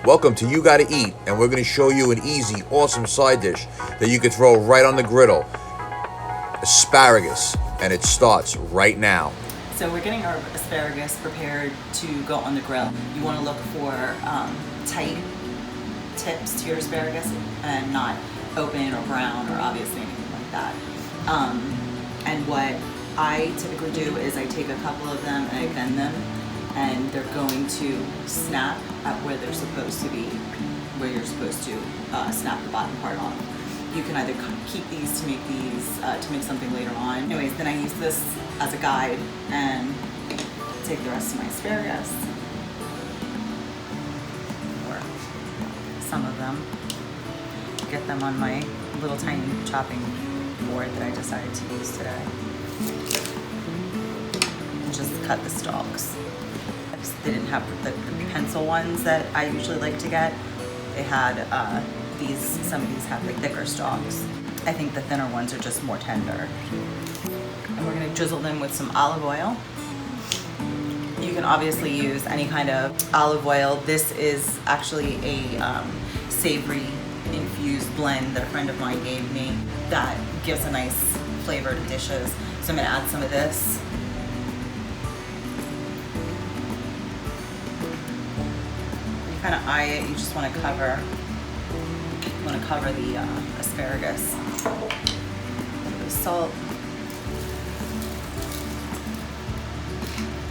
Welcome to You Gotta Eat, and we're going to show you an easy, awesome side dish that you can throw right on the griddle. Asparagus, and it starts right now. So we're getting our asparagus prepared to go on the grill. You want to look for tight tips to your asparagus and not open or brown or obviously anything like that. And what I typically do is I take a couple of them and I bend them, and they're going to snap at where they're supposed to be, where you're supposed to snap the bottom part off. You can either keep these to make to make something later on. Anyways, then I use this as a guide and take the rest of my asparagus, or some of them, get them on my little tiny chopping board that I decided to use today. And just cut the stalks. They didn't have the pencil ones that I usually like to get. They had some of these have like thicker stalks. I think the thinner ones are just more tender. And we're gonna drizzle them with some olive oil. You can obviously use any kind of olive oil. This is actually a savory infused blend that a friend of mine gave me that gives a nice flavor to dishes. So I'm gonna add some of this. You kind of eye it, you just wanna cover the asparagus. A little bit of salt.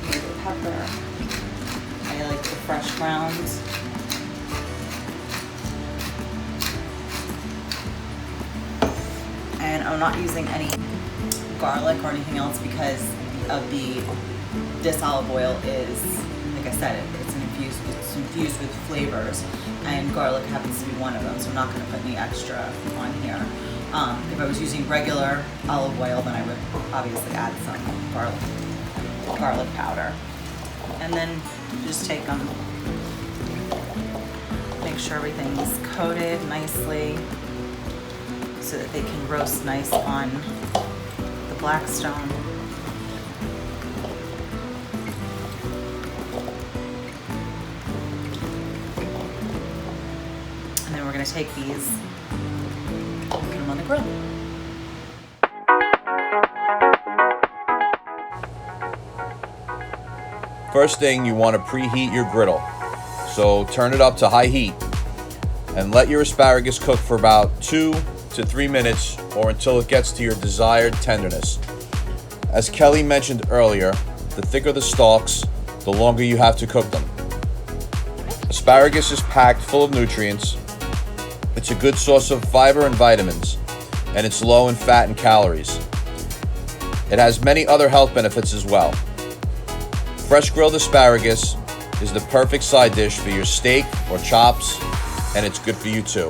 A little bit of pepper. I like the fresh grounds. And I'm not using any garlic or anything else because of this olive oil is, like I said, it's infused with flavors, and garlic happens to be one of them, so I'm not going to put any extra on here. If I was using regular olive oil, then I would obviously add some garlic powder. And then just take them, make sure everything's coated nicely so that they can roast nice on the Blackstone. And then we're gonna take these and put them on the grill. First thing, you want to preheat your griddle. So turn it up to high heat and let your asparagus cook for about 2 to 3 minutes or until it gets to your desired tenderness. As Kelly mentioned earlier, the thicker the stalks, the longer you have to cook them. Asparagus is packed full of nutrients. It's a good source of fiber and vitamins, and it's low in fat and calories. It has many other health benefits as well. Fresh grilled asparagus is the perfect side dish for your steak or chops, and it's good for you too.